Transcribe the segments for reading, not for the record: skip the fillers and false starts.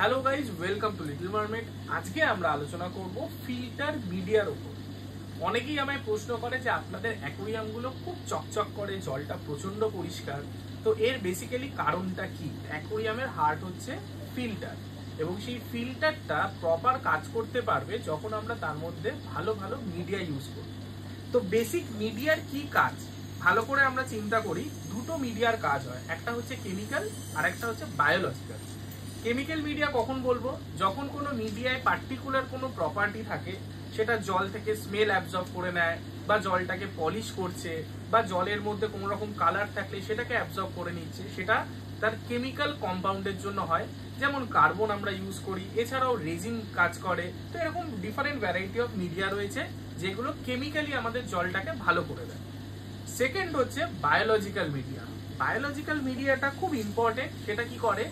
Hello guys, welcome to little mermaid. আজকে আমরা আলোচনা করব ফিল্টার মিডিয়ার উপর। অনেকেই আমায় প্রশ্ন করে যে আপনাদের অ্যাকোয়ারিয়ামগুলো খুব চকচক করে, জলটা প্রচন্ড পরিষ্কার, তো এর বেসিক্যালি কারণটা কি? অ্যাকোয়ারিয়ামের হার্ট হচ্ছে ফিল্টার, এবং সেই ফিল্টারটা প্রপার কাজ করতে পারবে যখন আমরা তার মধ্যে ভালো ভালো মিডিয়া ইউজ করি। তো বেসিক মিডিয়ার কি কাজ ভালো করে আমরা চিন্তা করি। দুটো মিডিয়ার কাজ হয়, একটা হচ্ছে কেমিক্যাল আর একটা হচ্ছে বায়োলজিক্যাল। কেমিক্যাল মিডিয়া কখন বলবো? যখন কোনো মিডিয়ায় পার্টিকুলার কোনো প্রপার্টি থাকে, সেটা জল থেকে স্মেল অ্যাবজর্ব করে নেয়, বা জলটাকে পলিশ করছে, বা জলের মধ্যে কোনো রকম কালার থাকলে সেটাকে অ্যাবজর্ব করে নিচ্ছে, সেটা তার কেমিক্যাল কম্পাউন্ডের জন্য হয়। যেমন কার্বন আমরা ইউজ করি, এছাড়াও রেজিন কাজ করে। তো এরকম ডিফারেন্ট ভ্যারাইটি অফ মিডিয়া রয়েছে যেগুলো কেমিক্যালি আমাদের জলটাকে ভালো করে দেয়। সেকেন্ড হচ্ছে বায়োলজিক্যাল মিডিয়া। বায়োলজিক্যাল মিডিয়াটা খুব ইম্পর্টেন্ট। সেটা কি করে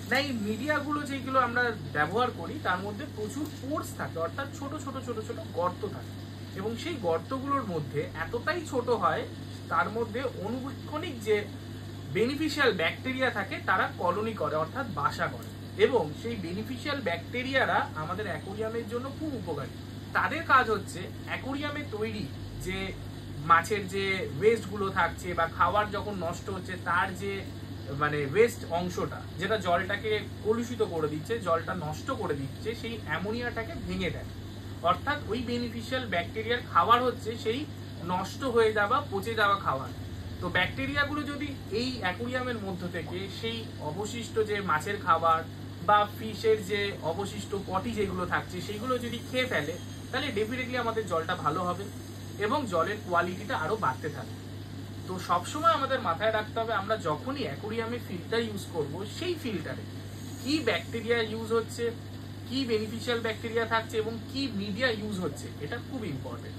না, এই মিডিয়াগুলো যেগুলো আমরা ব্যবহার করি তার মধ্যে প্রচুর পোর্স থাকে, অর্থাৎ ছোট ছোট ছোট ছোট গর্ত থাকে, এবং সেই গর্তগুলোর মধ্যে এতটাই ছোট হয় তার মধ্যে অনুবীক্ষণিক যে বেনিফিশিয়াল ব্যাকটেরিয়া থাকে তারা কলোনি করে, অর্থাৎ বাসা করে, এবং সেই বেনিফিশিয়াল ব্যাকটেরিয়ারা আমাদের অ্যাকোয়ারিয়ামের জন্য খুব উপকারী। তাদের কাজ হচ্ছে অ্যাকোয়ারিয়ামে তৈরি যে মাছের যে ওয়েস্ট গুলো থাকছে বা খাবার যখন নষ্ট হচ্ছে তার যে ওয়েস্ট অংশটা, যেটা জলটাকে কলুষিত করে দিচ্ছে, জলটা নষ্ট করে দিচ্ছে, সেই অ্যামোনিয়াটাকে ভেঙে দেয়। অর্থাৎ ওই বেনিফিশিয়াল ব্যাকটেরিয়ার খাবার হচ্ছে সেই নষ্ট হয়ে যাওয়া, পচে যাওয়া খাবার। তো ব্যাকটেরিয়াগুলো যদি এই অ্যাকোয়ারিয়ামের মধ্য থেকে সেই অবশিষ্ট যে মাছের খাবার বা ফিশের যে অবশিষ্ট পটি যেগুলো থাকছে সেইগুলো যদি খেয়ে ফেলে, তাহলে ডেফিনেটলি আমাদের জলটা ভালো হবে এবং জলের কোয়ালিটিটা আরো বাড়তে থাকবে। তো সবসময় আমাদের মাথায় রাখতে হবে, আমরা যখনই অ্যাকোয়ারিয়ামে ফিল্টার ইউজ করব, সেই ফিল্টারে কি ব্যাকটেরিয়া ইউজ হচ্ছে, কি বেনিফিশিয়াল ব্যাকটেরিয়া থাকছে এবং কি মিডিয়া ইউজ হচ্ছে, এটা খুব ইম্পর্টেন্ট।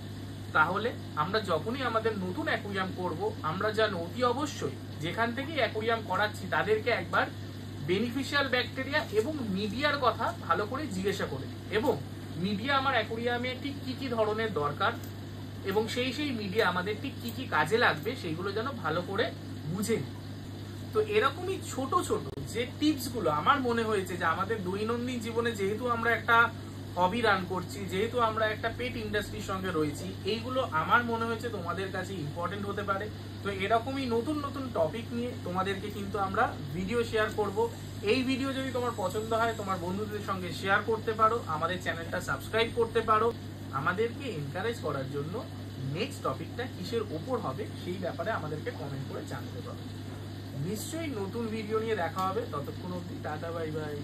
তাহলে আমরা যখনই আমাদের নতুন অ্যাকোয়ারিয়াম করব, আমরা যেন অতি অবশ্যই যেখান থেকেই অ্যাকোয়ারিয়াম করাচ্ছি তাদেরকে একবার বেনিফিশিয়াল ব্যাকটেরিয়া এবং মিডিয়ার কথা ভালো করে জিজ্ঞাসা করে নিই, এবং মিডিয়া আমার অ্যাকোয়ারিয়ামে ঠিক কি কি ধরনের দরকার এবং সেই মিডিয়া আমাদের ঠিক কি কি কাজে লাগবে সেইগুলো যেন ভালো করে বুঝে নিই। তো এরকমই ছোট ছোট যে টিপস গুলো আমার মনে হয়েছে যে আমাদের দৈনন্দিন জীবনে, যেহেতু আমরা একটা হবি রান করছি, যেহেতু আমরা একটা পেট ইন্ডাস্ট্রির সঙ্গে রয়েছি, এইগুলো আমার মনে হয়েছে তোমাদের কাছে ইম্পর্টেন্ট হতে পারে। তো এরকমই নতুন নতুন টপিক নিয়ে তোমাদেরকে কিন্তু আমরা ভিডিও শেয়ার করব। এই ভিডিও যদি তোমার পছন্দ হয় তোমার বন্ধুদের সঙ্গে শেয়ার করতে পারো, আমাদের চ্যানেলটা সাবস্ক্রাইব করতে পারো। আমাদেরকে এনকারেজ করার জন্য নেক্সট টপিকটা কিসের ওপর হবে সেই ব্যাপারে আমাদেরকে কমেন্ট করে জানাতে পারো। নিশ্চয়ই নতুন ভিডিও নিয়ে দেখা হবে। ততক্ষণ অবধি টাটা, বাই বাই।